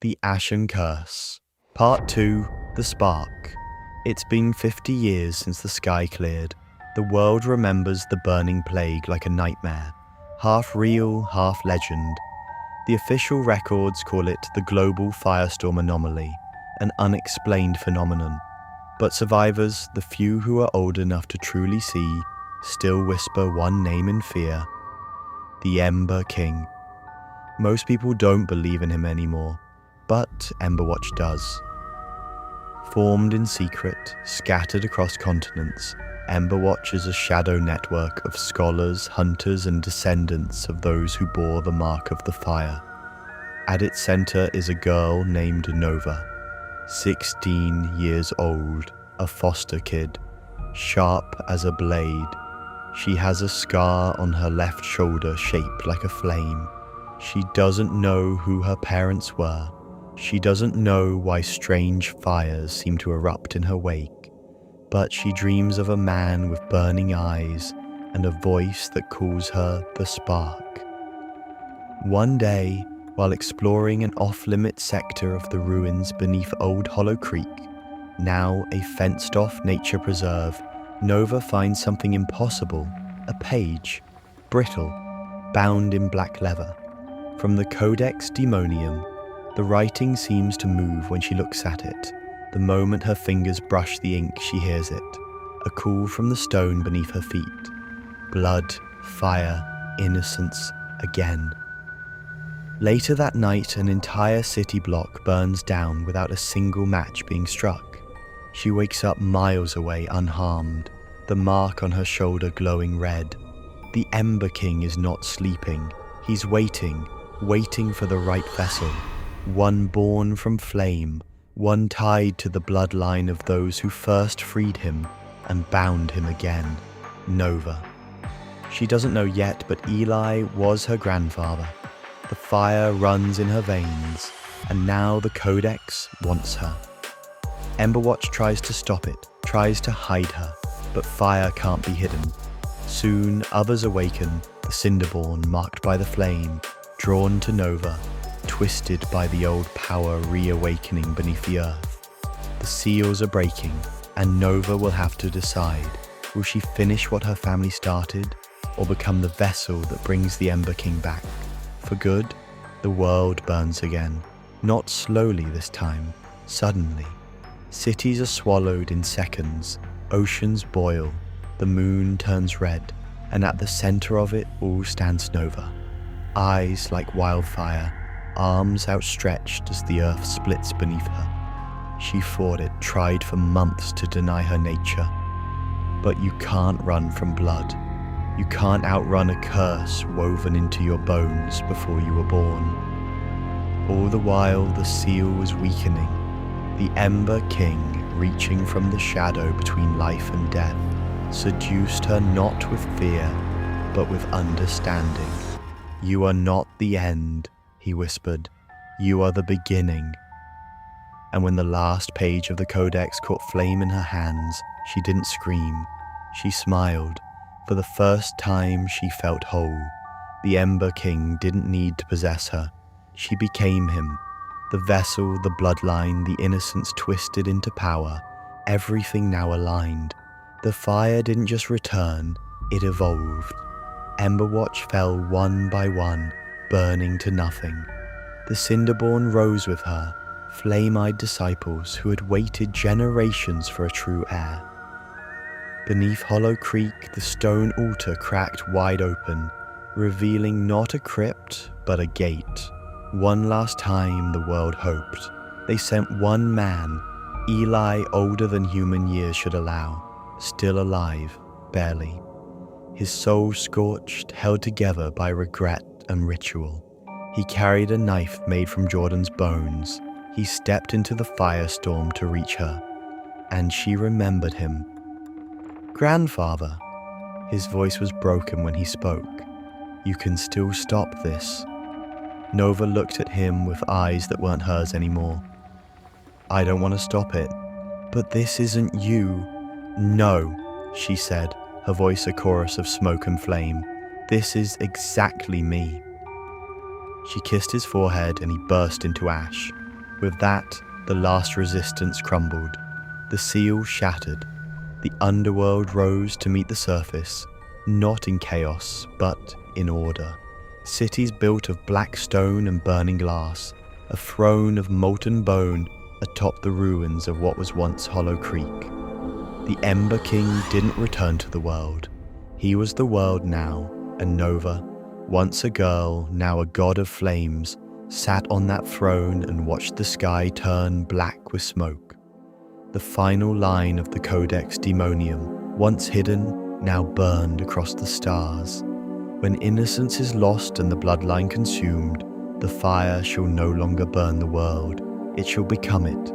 The Ashen Curse. Part 2, The Spark. It's been 50 years since the sky cleared. The world remembers the burning plague like a nightmare, half real, half legend. The official records call it the global firestorm anomaly, an unexplained phenomenon. But survivors, the few who are old enough to truly see, still whisper one name in fear: the Ember King. Most people don't believe in him anymore, but Emberwatch does. Formed in secret, scattered across continents, Emberwatch is a shadow network of scholars, hunters, and descendants of those who bore the mark of the fire. At its center is a girl named Nova, 16 years old, a foster kid, sharp as a blade. She has a scar on her left shoulder shaped like a flame. She doesn't know who her parents were. She doesn't know why strange fires seem to erupt in her wake, but she dreams of a man with burning eyes and a voice that calls her the Spark. One day, while exploring an off-limits sector of the ruins beneath Old Hollow Creek, now a fenced-off nature preserve, Nova finds something impossible, a page, brittle, bound in black leather. From the Codex Daemonium, the writing seems to move when she looks at it. The moment her fingers brush the ink, she hears it, a call from the stone beneath her feet. Blood, fire, innocence, again. Later that night, an entire city block burns down without a single match being struck. She wakes up miles away unharmed, the mark on her shoulder glowing red. The Ember King is not sleeping. He's waiting for the right vessel. One born from flame, one tied to the bloodline of those who first freed him and bound him again, Nova. She doesn't know yet, but Eli was her grandfather. The fire runs in her veins, and now the Codex wants her. Emberwatch tries to stop it, tries to hide her, but fire can't be hidden. Soon others awaken, the Cinderborn marked by the flame, drawn to Nova, twisted by the old power reawakening beneath the earth. The seals are breaking, and Nova will have to decide. Will she finish what her family started, or become the vessel that brings the Ember King back? For good, the world burns again. Not slowly this time, suddenly. Cities are swallowed in seconds, oceans boil, the moon turns red, and at the center of it all stands Nova. Eyes like wildfire, arms outstretched as the earth splits beneath her. She fought it, tried for months to deny her nature. But you can't run from blood. You can't outrun a curse woven into your bones before you were born. All the while the seal was weakening, the Ember King, reaching from the shadow between life and death, seduced her not with fear, but with understanding. "You are not the end," he whispered. "You are the beginning." And when the last page of the Codex caught flame in her hands, she didn't scream. She smiled. For the first time, she felt whole. The Ember King didn't need to possess her. She became him. The vessel, the bloodline, the innocence twisted into power, everything now aligned. The fire didn't just return, it evolved. Emberwatch fell one by one, burning to nothing. The Cinderborn rose with her, flame-eyed disciples who had waited generations for a true heir. Beneath Hollow Creek, the stone altar cracked wide open, revealing not a crypt, but a gate. One last time the world hoped. They sent one man, Eli, older than human years should allow, still alive, barely. His soul scorched, held together by regret and ritual. He carried a knife made from Jordan's bones. He stepped into the firestorm to reach her, and she remembered him. "Grandfather," his voice was broken when he spoke. "You can still stop this." Nova looked at him with eyes that weren't hers anymore. "I don't want to stop it, but this isn't you." "No," she said, her voice a chorus of smoke and flame. "This is exactly me." She kissed his forehead and he burst into ash. With that, the last resistance crumbled. The seal shattered. The underworld rose to meet the surface, not in chaos, but in order. Cities built of black stone and burning glass, a throne of molten bone atop the ruins of what was once Hollow Creek. The Ember King didn't return to the world. He was the world now, and Nova, once a girl, now a god of flames, sat on that throne and watched the sky turn black with smoke. The final line of the Codex Daemonium, once hidden, now burned across the stars. When innocence is lost and the bloodline consumed, the fire shall no longer burn the world. It shall become it,